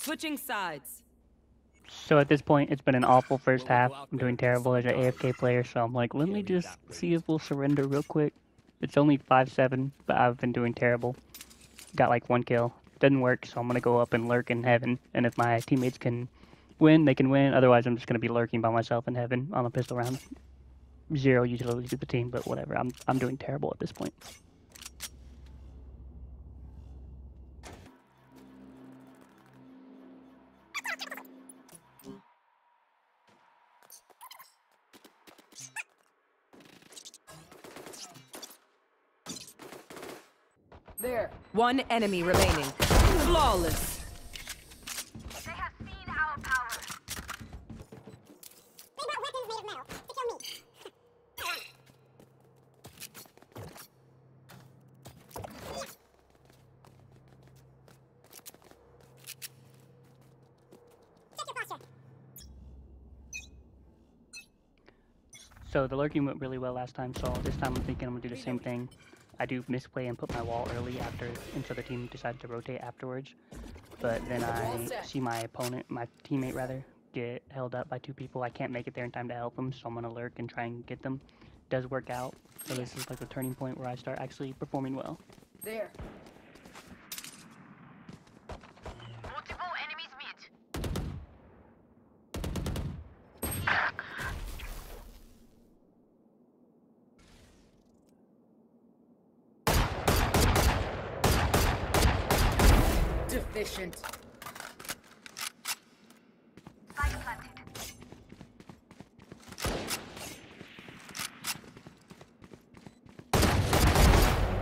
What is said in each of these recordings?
Switching sides. So at this point, it's been an awful first half. I'm doing terrible as an AFK player, so I'm like, let me just see if we'll surrender real quick. It's only 5-7, but I've been doing terrible. Got like 1 kill. Didn't work, so I'm gonna go up and lurk in heaven. And if my teammates can win, they can win. Otherwise, I'm just gonna be lurking by myself in heaven on a pistol round. 0 utility to the team, but whatever. I'm doing terrible at this point. There. One enemy remaining. Flawless. They have seen our power. They got weapons made of metal to kill me. Check your posture. So the lurking went really well last time, so this time I'm thinking I'm gonna do the same thing. I do misplay and put my wall early after, and so the team decides to rotate afterwards. But then I see my opponent, my teammate rather, get held up by 2 people. I can't make it there in time to help them, so I'm gonna lurk and try and get them. Does work out, so this is like the turning point where I start actually performing well. There. Multiple enemies meet. Deficient. Spike planted.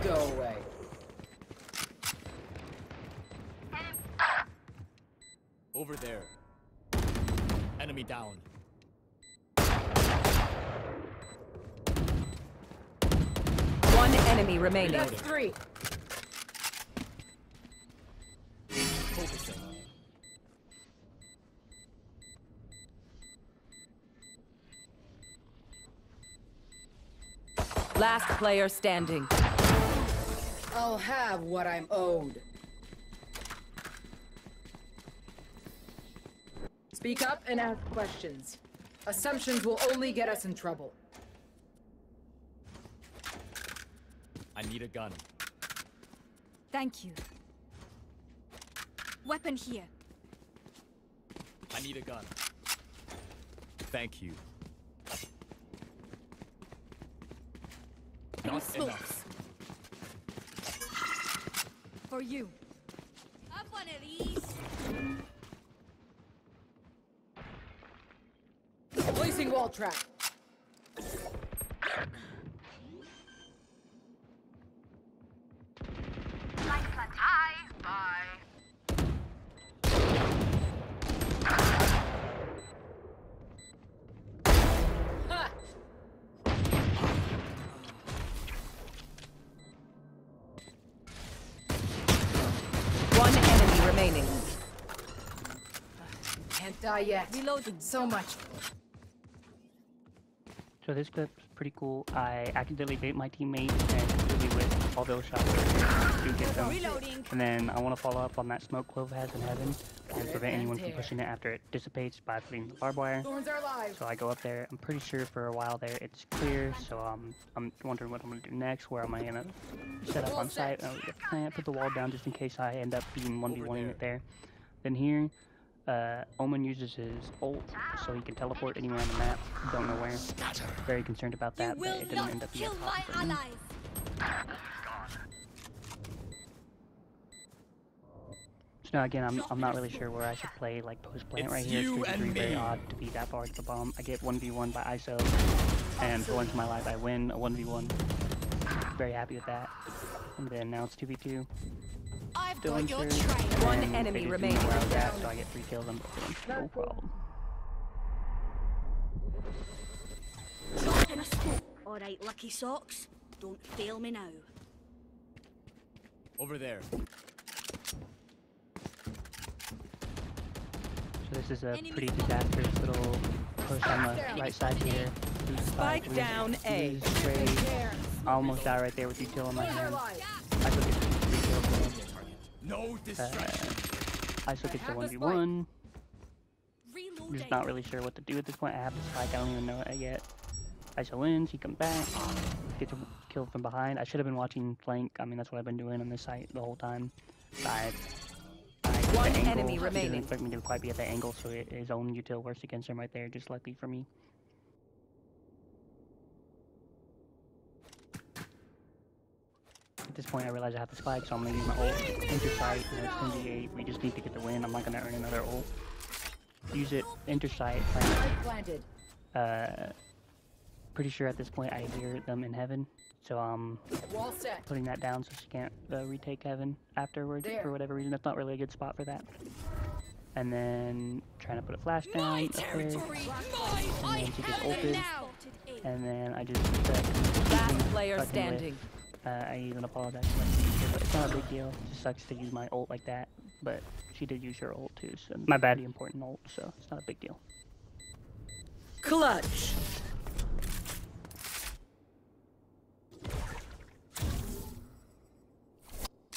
Go away. Over there. Enemy down. One enemy remaining. Reloading. That's 3. Focusing. Last player standing. I'll have what I'm owed. Speak up and ask questions. Assumptions will only get us in trouble. I need a gun. Thank you. Weapon here. I need a gun. Thank you. Any Not smokes? enough. For you. Have one of these. Placing wall trap. Spike planted. Hi. Bye. Ha! One enemy remaining. Can't die yet. Reloading. So much. So this clip's pretty cool. I accidentally bait my teammate and really with all those shots do get them. Reloading. And then I want to follow up on that smoke Clove has in heaven and prevent anyone from pushing it after it dissipates by putting the barbed wire. Thorns are alive. So I go up there. I'm pretty sure for a while there it's clear. So I'm wondering what I'm gonna do next. Where am I gonna set up on site? I'm gonna plant, put the wall down just in case I end up being 1v1ing it there. Then here, Omen uses his ult so he can teleport anywhere on the map. Don't know where. Very concerned about You that, but will it didn't not end up being a kill problem my for me. allies. So now again, I'm not really sure where I should play, like post plant It's right here. you It's and 3 very me. odd to be that far to the bomb. I get 1v1 by ISO, and for once in my life I win a 1v1. Very happy with that. And then now it's 2v2. I've Still got your unsure. train. One And enemy they just remaining. knew where I was at, so I get 3 kills on both of them. No problem. Shot in a scope. Alright, lucky socks. Don't fail me now. Over there. So this is a pretty disastrous little push on the right side here. Spike down A. Almost died right there with util in my Thorns are hand. alive. I took it 3 kills. No distraction. ISO gets a 1v1. Reloading. Just not really sure what to do at this point. I have the spike, I don't even know it yet. ISO wins, he comes back, gets a kill from behind. I should have been watching flank. I mean, that's what I've been doing on this site the whole time. One the angle, enemy he didn't remaining. expect me to quite be at the angle, so his own util works against him right there, just lucky for me. At this point, I realize I have the spike, so I'm gonna use my ult. Enter sight, you know, it's 10v8. We just need to get the win. I'm not gonna earn another ult. Use it, enter sight, Planted. pretty sure at this point I hear them in heaven, so Wall set. putting that down so she can't retake heaven afterwards There. for whatever reason. That's not really a good spot for that. And then trying to put a flash down up there, and then she gets ulted, and then I just Last player fucking standing. I even apologize for that, but it's not a big deal. It just sucks to use my ult like that, but she did use her ult too, so my bad. Pretty important ult, so it's not a big deal. Clutch.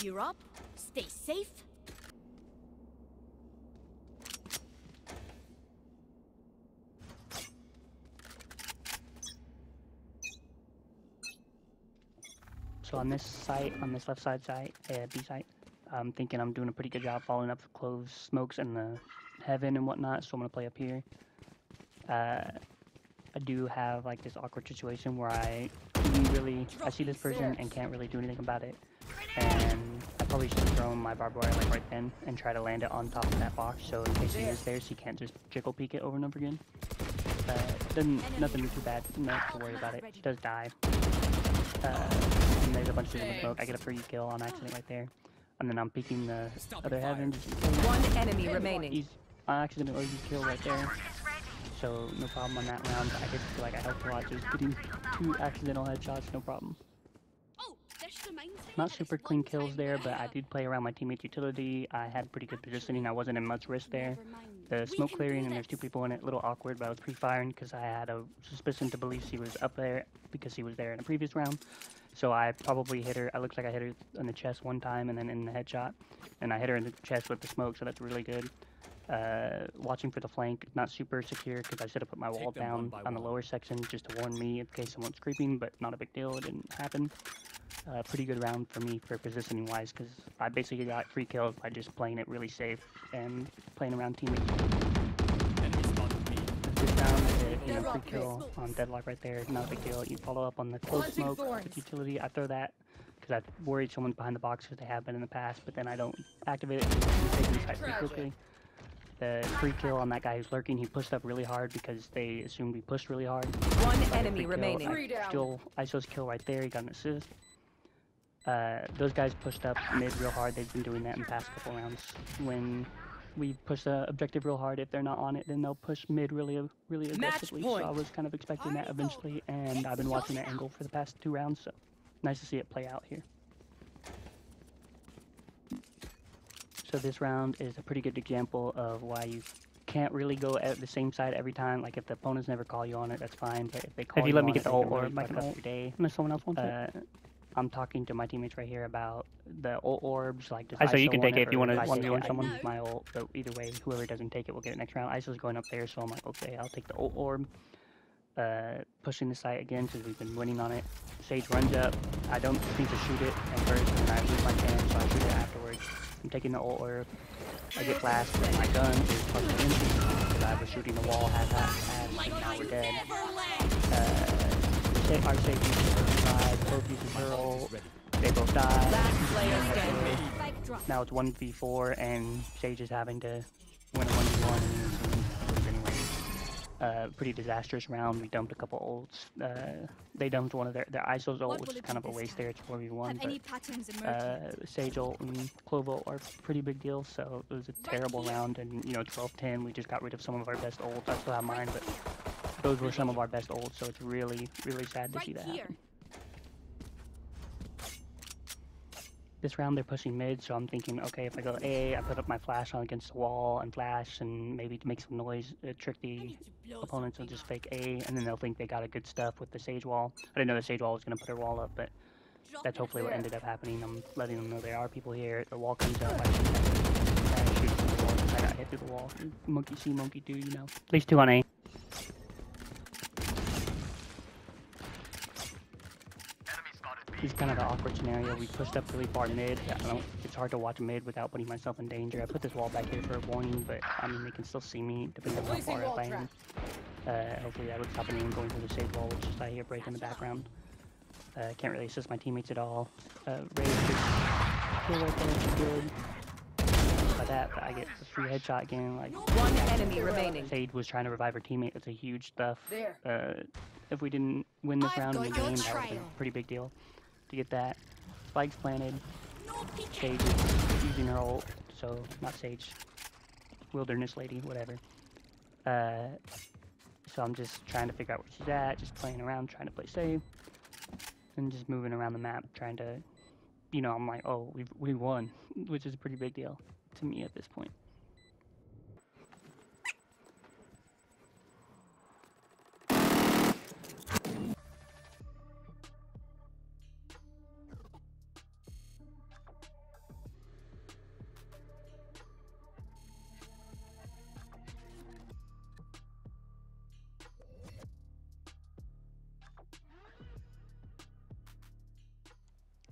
You're up. Stay safe. So on this site, on this left side site, B site, I'm thinking I'm doing a pretty good job following up the closed smokes and the heaven and whatnot, so I'm gonna play up here. I do have like this awkward situation where I see this person and can't really do anything about it, and I probably should have thrown my barbed wire like right then and try to land it on top of that box, so in case he is there, she can't just jiggle peek it over and over again. Nothing too bad, not to worry about it. She does die. And there's a bunch of people in the smoke. I get a free kill on accident right there. And then I'm peeking the other heaven. Just One enemy remaining. I accidentally killed right there. So no problem on that round. I just feel like I helped a lot just getting 2 accidental headshots, no problem. Oh, this reminds me Not that super it's clean one kills time there, where but I did play around my teammate's utility. I had pretty good positioning. I wasn't in much risk there. Never mind. The We smoke can clearing do and there's 2 this. people in it, a little awkward, but I was pre-firing because I had a suspicion to believe she was up there because she was there in a previous round. So I probably hit her. It looks like I hit her in the chest one time and then in the headshot, and I hit her in the chest with the smoke, so that's really good. Watching for the flank, not super secure because I should have put my wall them one down by on the one. lower section just to warn me in case someone's creeping, but not a big deal. It didn't happen. Pretty good round for me for positioning wise because I basically got 3 kills by just playing it really safe and playing around teammates. Enemy spotted me. This round, you know, free kill on deadlock right there, not a big deal. You follow up on the close Planting smoke thorns. with utility. I throw that because I worried someone's behind the box because they have been in the past, but then I don't activate it because I'm taking the site pretty quickly. The free kill on that guy who's lurking, he pushed up really hard because they assumed we pushed really hard. One So I got a enemy free kill. remaining. I Three down. Still, ISO's kill right there, he got an assist. Those guys pushed up mid real hard. They've been doing that in the past couple rounds. When we push the objective real hard, if they're not on it, then they'll push mid really aggressively. So I point. was kind of expecting that eventually, and I've been watching that angle for the past 2 rounds, so nice to see it play out here. So this round is a pretty good example of why you can't really go at the same side every time. Like if the opponents never call you on it, that's fine. But if they call you let me on get it, the they ult can really orb, I fuck can up ult. your day. Unless someone else wants it. I'm talking to my teammates right here about the ult orbs. Like, does So you can ISO take it want if you or wanna if I 1v1 take it, I can someone. use my ult, but either way, whoever doesn't take it will get it next round. ISO's going up there, so I'm like, okay, I'll take the ult orb. Pushing the site again because we've been winning on it. Sage runs up. I don't think to shoot it at first, and I lose my chance, so I shoot it afterwards. I'm taking the ult orb. I get flashed, but my gun is fucking empty because I was shooting the wall half, and now we're dead. Our safety is 35, both uses her ult. They both die. Last player standing. Spike drop. Now it's 1v4, and Sage is having to win a 1v1 and lose anyway. Pretty disastrous round. We dumped a couple ults. They dumped one of their ISO's ult, which is kind of a waste there. It's 4v1, Have any but patterns emerged? Sage ult and Clove ult are pretty big deals, so it was a terrible round, and you know, 12-10, we just got rid of some of our best ults. I still have mine, but those were some of our best ults, so it's really sad to see that happen. This round they're pushing mid, so I'm thinking, okay, if I go A, I put up my flash on against the wall and flash, and maybe to make some noise, trick the opponents will just fake A, and then they'll think they got a good stuff with the Sage wall. I didn't know the Sage wall was going to put her wall up, but that's hopefully what ended up happening. I'm letting them know there are people here. The wall comes up, I shoot that flash, shoot through the wall. I got hit through the wall. Monkey see, monkey do, you know. At least 2 on A. Enemy spotted B. It's kind of an awkward scenario. We pushed up really far mid. It's hard to watch mid without putting myself in danger. I put this wall back here for a warning, but I mean, they can still see me depending on how far up I am. Hopefully that would stop anyone going through the safe wall, which is I hear break in the background. Can't really assist my teammates at all. Raid kill right there, good. By that, but I get a free headshot again. Like, One enemy remaining. Sage was trying to revive her teammate. That's a huge stuff. There. If we didn't win this round in the got your game, that would have been trail. a pretty big deal to get that. Spikes planted. No peeking. Sage is using her ult, so not Sage. Wilderness lady, whatever. So I'm just trying to figure out where she's at, just playing around, trying to play safe, and just moving around the map, trying to, you know, I'm like, oh, we won, which is a pretty big deal to me at this point.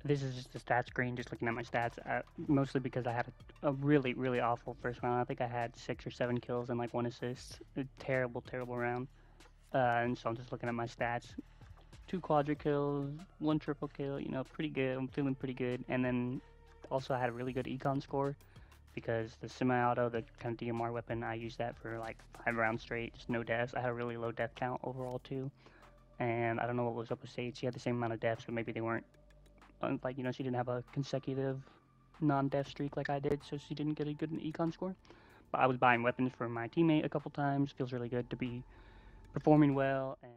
This is just the stats screen, just looking at my stats, mostly because I had a really, really awful first round. I think I had 6 or 7 kills and like 1 assist. A terrible, terrible round. And so I'm just looking at my stats. 2 quadra kills, 1 triple kill, you know, pretty good. I'm feeling pretty good. And then also I had a really good econ score because the semi-auto, the kind of DMR weapon, I used that for like 5 rounds straight, just no deaths. I had a really low death count overall too. And I don't know what was up with Sage. She had the same amount of deaths, but maybe they weren't. Like, you know, she didn't have a consecutive non-death streak like I did, so she didn't get a good econ score. But I was buying weapons for my teammate a couple times. Feels really good to be performing well. And